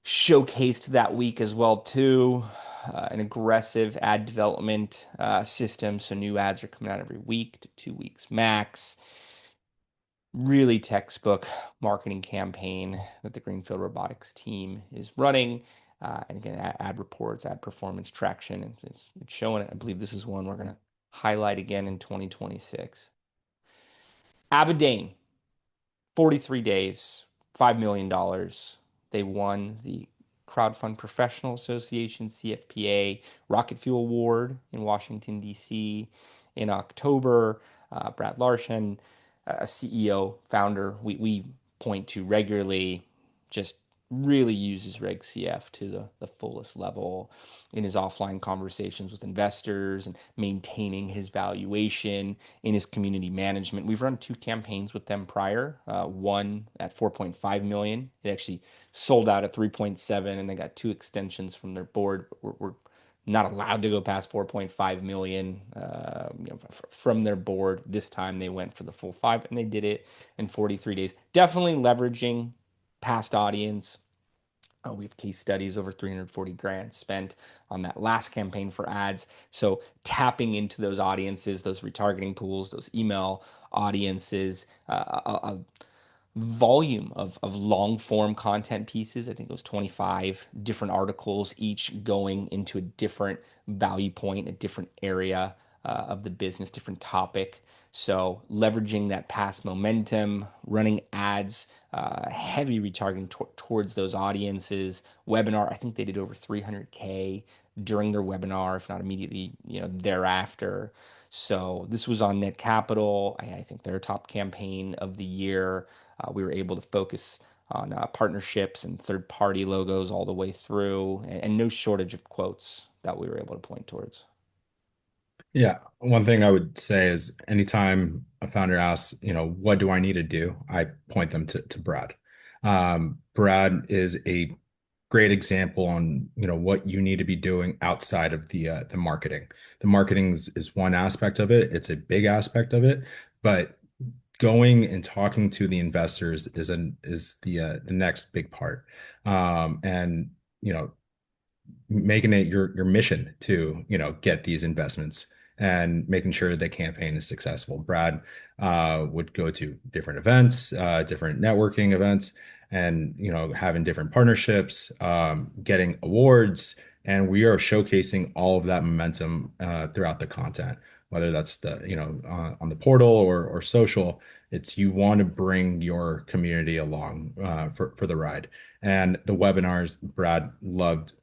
showcased that week as well too. An aggressive ad development system, so new ads are coming out every week to 2 weeks max. Really textbook marketing campaign that the Greenfield Robotics team is running. And again, ad reports, ad performance traction, and it's showing it. I believe this is one we're going to highlight again in 2026. Avadane, 43 days, $5 million. They won the Crowdfund Professional Association CFPA Rocket Fuel Award in Washington, D.C. in October. Brad Larson, a CEO, founder, we point to regularly, just really uses Reg CF to the fullest level in his offline conversations with investors and maintaining his valuation in his community management. We've run 2 campaigns with them prior, one at 4.5 million. It actually sold out at 3.7, and they got 2 extensions from their board. We're not allowed to go past 4.5 million from their board. This time they went for the full 5, and they did it in 43 days. Definitely leveraging past audience, We have case studies over 340 grand spent on that last campaign for ads. So tapping into those audiences, those retargeting pools, those email audiences, a volume of long form content pieces. I think it was 25 different articles, each going into a different value point, a different area of the business, different topic. So leveraging that past momentum, running ads, heavy retargeting towards those audiences. Webinar, I think they did over 300K during their webinar, if not immediately, thereafter. So this was on Net Capital. I think their top campaign of the year. We were able to focus on partnerships and third party logos all the way through, and no shortage of quotes that we were able to point towards. Yeah, one thing I would say is anytime a founder asks, what do I need to do? I point them to Brad. Brad is a great example on, what you need to be doing outside of the marketing. The marketing is one aspect of it. It's a big aspect of it, but going and talking to the investors is the next big part. And making it your mission to get these investments and making sure the campaign is successful. Brad would go to different events, different networking events, and having different partnerships, getting awards, and we are showcasing all of that momentum throughout the content, whether that's on the portal or social. It's you want to bring your community along for the ride. And the webinars, Brad loved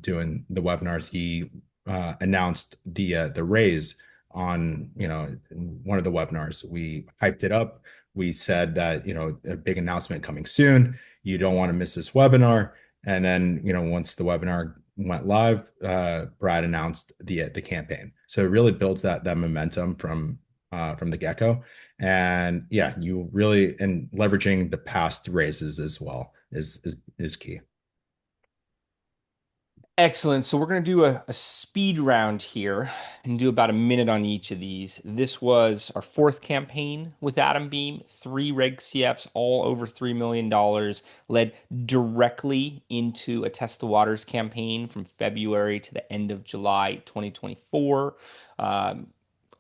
doing the webinars. He announced the raise on one of the webinars. We hyped it up. We said that a big announcement coming soon. You don't want to miss this webinar. And then once the webinar went live, Brad announced the campaign. So it really builds that momentum from the get-go. And yeah, you really, and leveraging the past raises as well is key. Excellent. So we're going to do a speed round here and do about a minute on each of these. This was our fourth campaign with Adam Beam, three Reg CFs, all over $3 million, led directly into a Test the Waters campaign from February to the end of July 2024.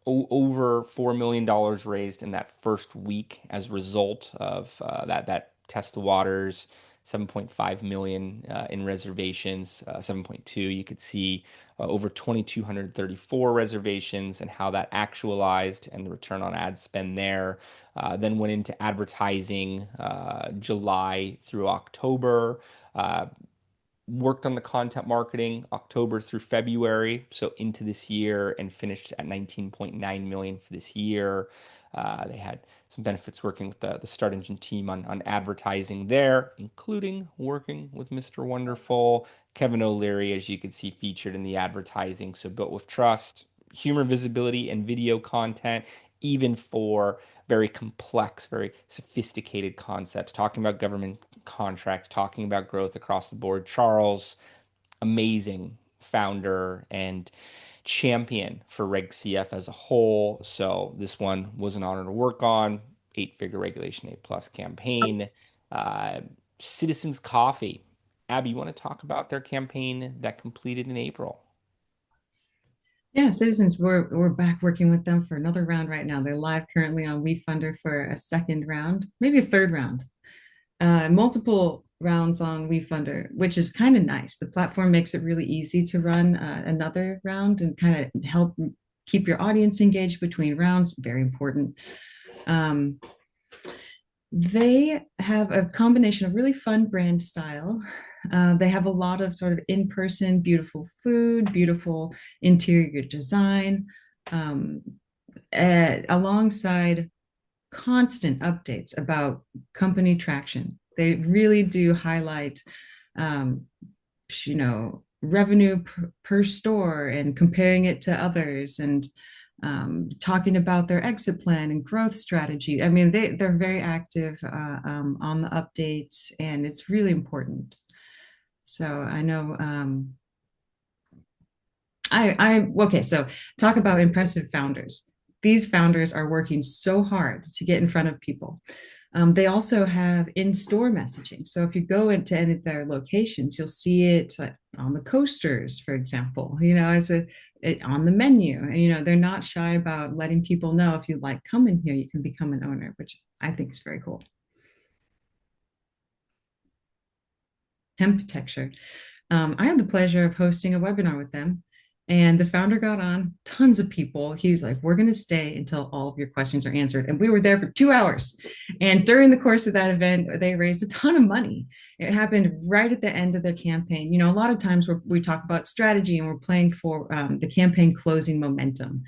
Over $4 million raised in that first week as a result of that Test the Waters. 7.5 million in reservations, 7.2. You could see over 2,234 reservations and how that actualized and the return on ad spend there. Then went into advertising July through October. Worked on the content marketing October through February, so into this year, and finished at 19.9 million for this year. They had some benefits working with the Start Engine team on advertising there, including working with Mr. Wonderful, Kevin O'Leary, as you can see featured in the advertising. So built with trust, humor, visibility, and video content, even for very complex, very sophisticated concepts, talking about government contracts, talking about growth across the board. Charles, amazing founder and champion for Reg CF as a whole. So this one was an honor to work on. 8-figure Regulation A plus campaign. Uh, Citizens Coffee. Abby, you want to talk about their campaign that completed in April? Yeah, Citizens, we're back working with them for another round right now. They're live currently on WeFunder for a second round, maybe a third round. Multiple rounds on WeFunder, which is kind of nice. The platform makes it really easy to run another round and kind of help keep your audience engaged between rounds. Very important. They have a combination of really fun brand style. They have a lot of sort of in-person, beautiful food, beautiful interior design, alongside constant updates about company traction. They really do highlight, um, revenue per store and comparing it to others, and talking about their exit plan and growth strategy. I mean, they're very active on the updates, and it's really important. So I know. Okay. So talk about impressive founders. These founders are working so hard to get in front of people. They also have in-store messaging. So if you go into any of their locations, you'll see it on the coasters, for example, on the menu. And, they're not shy about letting people know if you like coming here, you can become an owner, which I think is very cool. Temptexture. I had the pleasure of hosting a webinar with them, and the founder got on, tons of people. He's like, we're going to stay until all of your questions are answered. And we were there for 2 hours. And during the course of that event, they raised a ton of money. It happened right at the end of their campaign. A lot of times we talk about strategy and we're playing for the campaign closing momentum.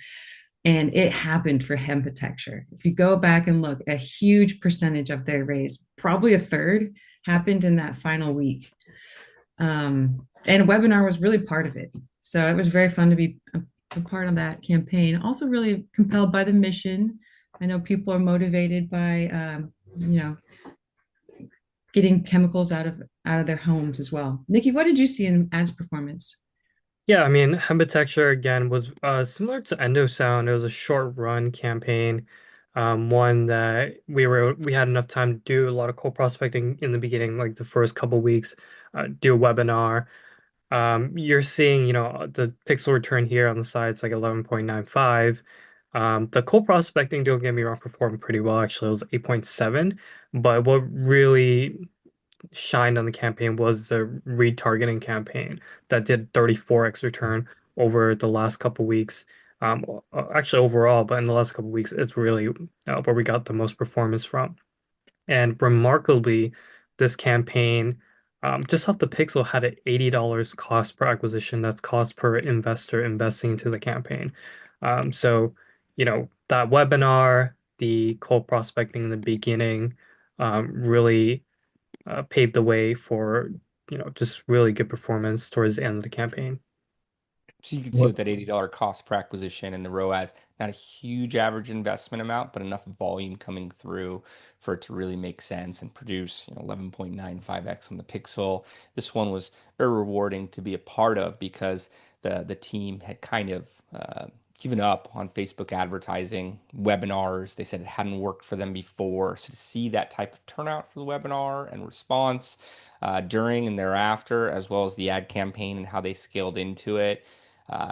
And it happened for Hempatexture. If you go back and look, a huge percentage of their raise, probably a third, happened in that final week. And a webinar was really part of it. So it was very fun to be a part of that campaign. Also, really compelled by the mission. I know people are motivated by, getting chemicals out of their homes as well. Nikki, what did you see in ads performance? Yeah, I mean, Hembitecture again was similar to Endosound. It was a short run campaign, one that we had enough time to do a lot of cold prospecting in the beginning, like the first couple weeks, do a webinar. You're seeing, the pixel return here on the side, it's like 11.95. The cold prospecting, don't get me wrong, performed pretty well. Actually, it was 8.7. But what really shined on the campaign was the retargeting campaign that did 34x return over the last couple weeks. Actually overall, but in the last couple weeks, it's really where we got the most performance from. And remarkably, this campaign, just off the pixel, had an $80 cost per acquisition. That's cost per investor investing into the campaign. So, that webinar, the cold prospecting in the beginning, really paved the way for, just really good performance towards the end of the campaign. So you can see What with that $80 cost per acquisition and the ROAS, not a huge average investment amount, but enough volume coming through for it to really make sense and produce, 11.95x on the pixel. This one was very rewarding to be a part of because the team had kind of given up on Facebook advertising webinars. They said it hadn't worked for them before. So to see that type of turnout for the webinar and response during and thereafter, as well as the ad campaign and how they scaled into it,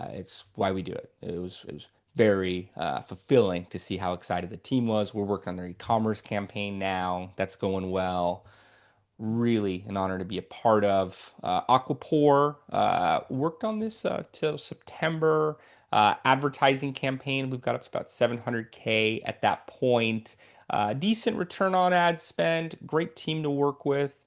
it's why we do it. It was very fulfilling to see how excited the team was. We're working on their e-commerce campaign now. That's going well. Really an honor to be a part of. Aquapour worked on this till September. Advertising campaign, we've got up to about 700K at that point. Decent return on ad spend. Great team to work with.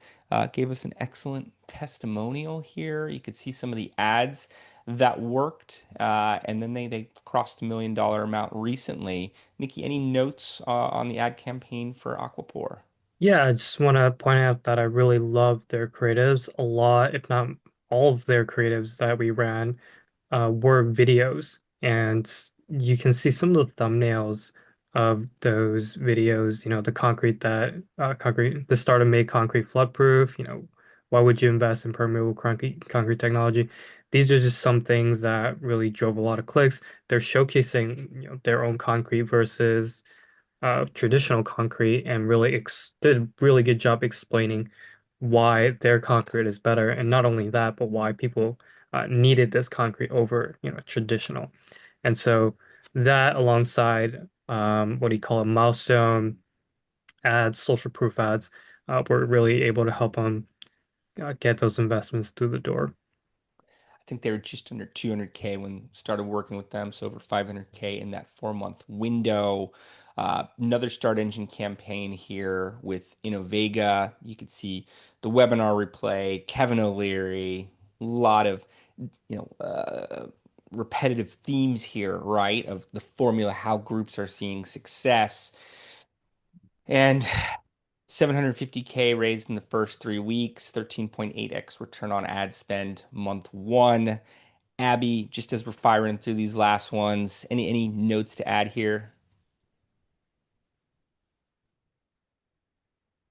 Gave us an excellent testimonial here. You could see some of the ads that worked, and then they crossed $1 million amount recently. Nikki, any notes on the ad campaign for Aquapour? Yeah, I just want to point out that I really love their creatives a lot, if not all of their creatives that we ran were videos. And you can see some of the thumbnails of those videos, the startup made concrete floodproof, why would you invest in permeable concrete technology? These are just some things that really drove a lot of clicks. They're showcasing, their own concrete versus traditional concrete and really did a really good job explaining why their concrete is better. And not only that, but why people needed this concrete over, traditional. And so that alongside what do you call it, milestone ads, social proof ads, were really able to help them get those investments through the door. I think they were just under 200K when started working with them, so over 500K in that 4 month window. Another Start Engine campaign here with Innovega. You could see the webinar replay, Kevin O'Leary, a lot of repetitive themes here, right? Of the formula, how groups are seeing success. And 750K raised in the first 3 weeks, 13.8x return on ad spend month one. Abby, just as we're firing through these last ones, any notes to add here?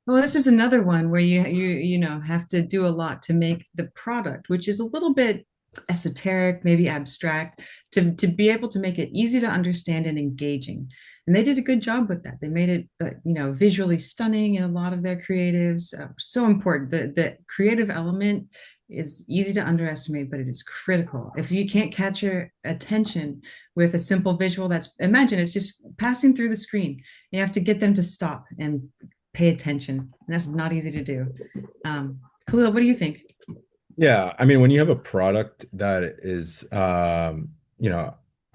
Well, this is another one where you have to do a lot to make the product, which is a little bit esoteric, maybe abstract, to be able to make it easy to understand and engaging. And they did a good job with that. They made it, visually stunning in a lot of their creatives. So important. The creative element is easy to underestimate, but it is critical. If you can't catch your attention with a simple visual, imagine it's just passing through the screen. You have to get them to stop and pay attention. And that's not easy to do. Khalil, what do you think? Yeah, I mean, when you have a product that is,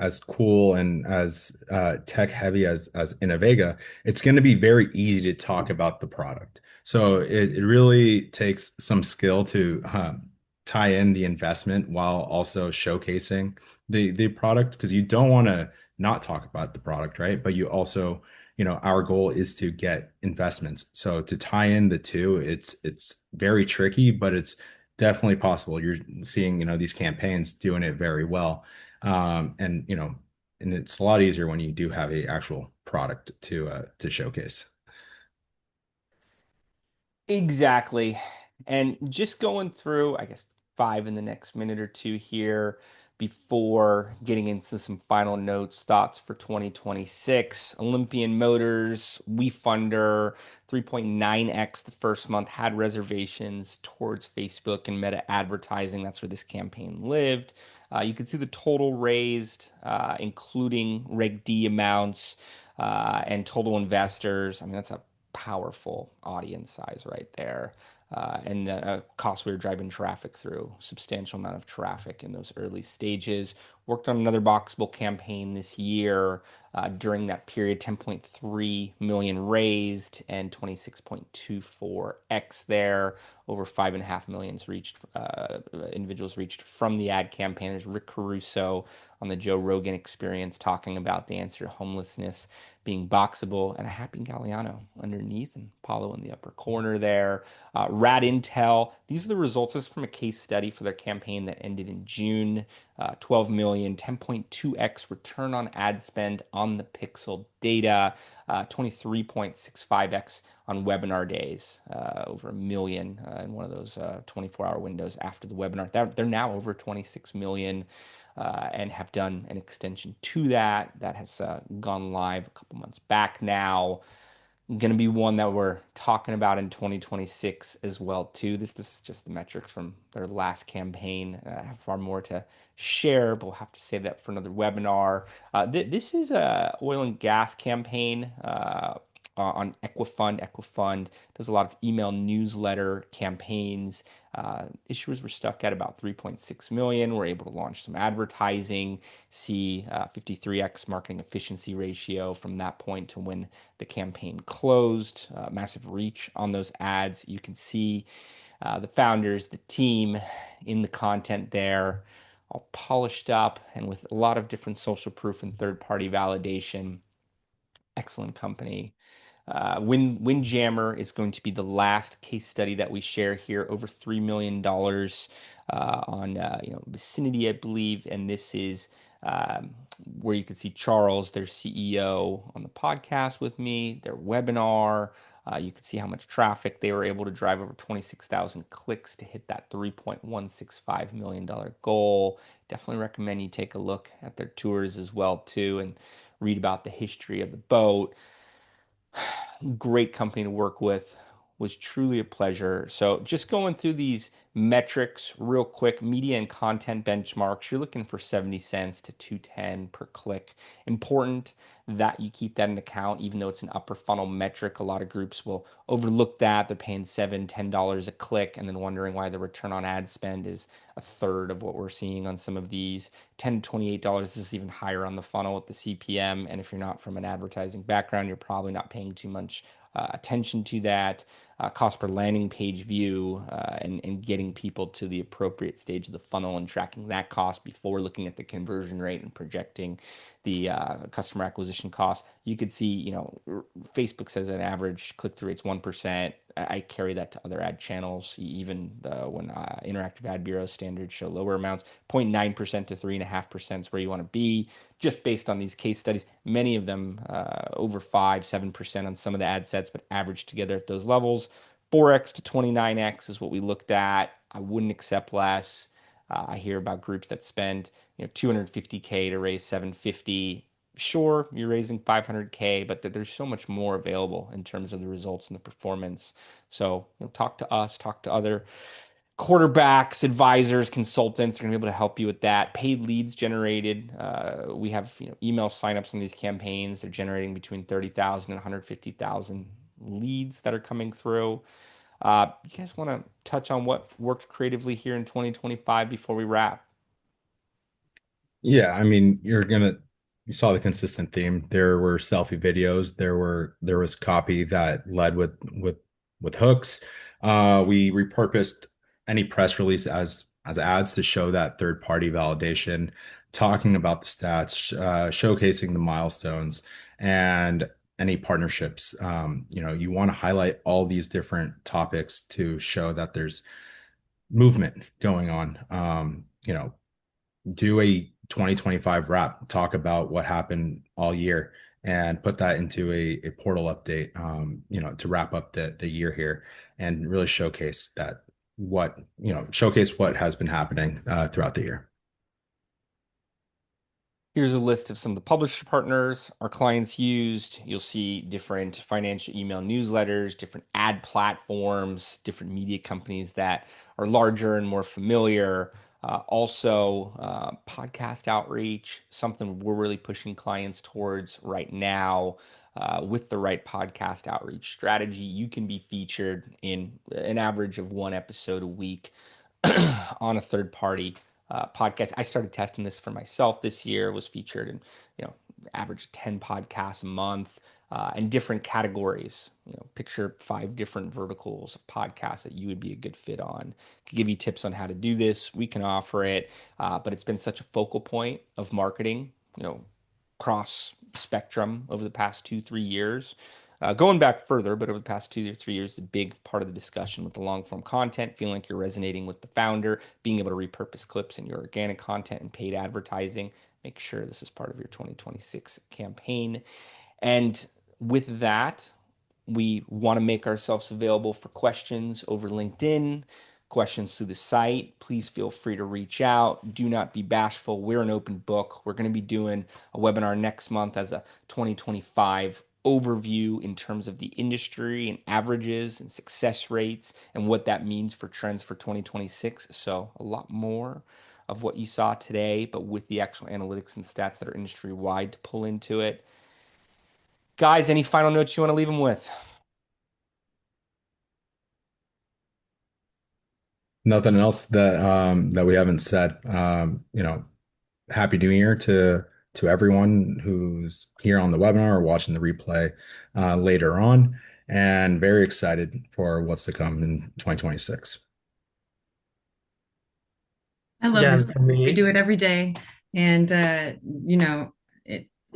as cool and as tech heavy as Innovega, it's going to be very easy to talk about the product. So it really takes some skill to tie in the investment while also showcasing the product because you don't want to not talk about the product, right? But you also, our goal is to get investments. So to tie in the two, it's very tricky, but it's definitely possible. You're seeing, these campaigns doing it very well. And it's a lot easier when you do have a actual product to showcase. Exactly. And just going through, I guess, five in the next minute or two here before getting into some final notes, thoughts for 2026. Olympian Motors, WeFunder, 3.9x the first month had reservations towards Facebook and Meta advertising. That's where this campaign lived. You can see the total raised, including Reg D amounts and total investors. I mean, that's a powerful audience size right there. And the cost we were driving traffic through, substantial amount of traffic in those early stages. Worked on another Boxable campaign this year during that period, 10.3 million raised and 26.24x there. Over 5.5 millions reached, individuals reached from the ad campaign. There's Rick Caruso on the Joe Rogan Experience talking about the answer to homelessness being Boxable, and a Happy Galliano underneath, and Paulo in the upper corner there. Rad Intel, these are the results. This is from a case study for their campaign that ended in June. 12 million, 10.2x return on ad spend on the pixel data, 23.65x on webinar days, over a million in one of those 24-hour windows after the webinar. They're now over 26 million and have done an extension to that. That has gone live a couple months back now. Going to be one that we're talking about in 2026 as well too. This is just the metrics from their last campaign. I have far more to share, but we'll have to save that for another webinar. This is a oil and gas campaign on Equifund. Equifund does a lot of email newsletter campaigns. Issuers were stuck at about 3.6 million. We're able to launch some advertising, see 53x marketing efficiency ratio from that point to when the campaign closed. Massive reach on those ads. You can see the founders, the team in the content there, all polished up and with a lot of different social proof and third-party validation. Excellent company. Windjammer is going to be the last case study that we share here, over $3 million on Vicinity, I believe. And this is where you can see Charles, their CEO, on the podcast with me, their webinar. You can see how much traffic they were able to drive, over 26,000 clicks to hit that $3.165 million goal. Definitely recommend you take a look at their tours as well too and read about the history of the boat. Great company to work with. Was truly a pleasure. So just going through these metrics real quick, media and content benchmarks, you're looking for 70 cents to 210 per click. Important that you keep that in account, even though it's an upper funnel metric. A lot of groups will overlook that. They're paying $7, $10 a click and then wondering why the return on ad spend is a third of what we're seeing on some of these. $10 to $28 is even higher on the funnel with the CPM. And if you're not from an advertising background, you're probably not paying too much attention to that. Cost per landing page view, and getting people to the appropriate stage of the funnel and tracking that cost before looking at the conversion rate and projecting the customer acquisition cost. You could see, Facebook says an average click-through rate's 1%. I carry that to other ad channels, even when interactive ad bureau standards show lower amounts. 0.9% to 3.5% is where you want to be, just based on these case studies. Many of them over 5-7% on some of the ad sets, but averaged together at those levels. 4x to 29x is what we looked at. I wouldn't accept less. I hear about groups that spend 250K to raise 750. Sure, you're raising 500K, but there's so much more available in terms of the results and the performance. So, talk to us, talk to other quarterbacks, advisors, consultants are going to be able to help you with that. Paid leads generated. We have email signups on these campaigns. They're generating between 30,000 and 150,000 leads that are coming through. You guys want to touch on what worked creatively here in 2025 before we wrap? Yeah, I mean, you saw the consistent theme. There were selfie videos. There was copy that led with hooks. We repurposed any press release as ads to show that third party validation, talking about the stats, showcasing the milestones, and any partnerships. You want to highlight all these different topics to show that there's movement going on. Do a 2025 wrap, talk about what happened all year and put that into a portal update, to wrap up the year here and really showcase showcase what has been happening throughout the year. Here's a list of some of the publisher partners our clients used. You'll see different financial email newsletters, different ad platforms, different media companies that are larger and more familiar. Also, podcast outreach, something we're really pushing clients towards right now. With the right podcast outreach strategy, you can be featured in an average of one episode a week on a third party podcast. I started testing this for myself this year, was featured in, average 10 podcasts a month and different categories. Picture 5 different verticals of podcasts that you would be a good fit on. Could give you tips on how to do this. We can offer it, but it's been such a focal point of marketing, cross spectrum over the past 2, 3 years. Going back further, but over the past 2 or 3 years, the big part of the discussion with the long form content, feeling like you're resonating with the founder, being able to repurpose clips in your organic content and paid advertising. Make sure this is part of your 2026 campaign. And with that, we want to make ourselves available for questions over LinkedIn, questions through the site. Please feel free to reach out. Do not be bashful. We're an open book. We're going to be doing a webinar next month as a 2025 overview in terms of the industry and averages and success rates and what that means for trends for 2026. So, a lot more of what you saw today, but with the actual analytics and stats that are industry wide to pull into it. Guys, any final notes you want to leave them with? Nothing else that we haven't said. Happy New Year to everyone who's here on the webinar or watching the replay later on, and very excited for what's to come in 2026. I love Yeah, this and stuff. for We me, do it every day. And,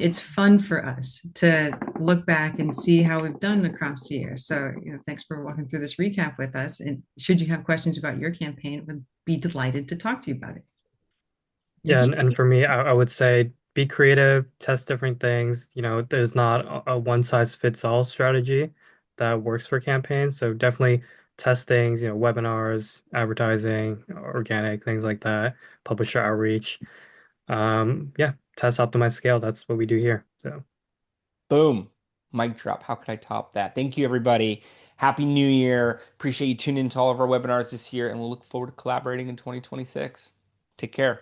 it's fun for us to look back and see how we've done across the year. So, thanks for walking through this recap with us. And should you have questions about your campaign, we'd be delighted to talk to you about it. yeah, Nicky? and for me, I would say be creative, test different things. There's not a one size fits all strategy that works for campaigns. So definitely test things, webinars, advertising, organic, things like that, publisher outreach. Yeah, test, optimize, scale. That's what we do here. So Boom. Mic drop. How could I top that? Thank you, everybody. Happy New Year. Appreciate you tuning into all of our webinars this year, and we'll look forward to collaborating in 2026. Take care.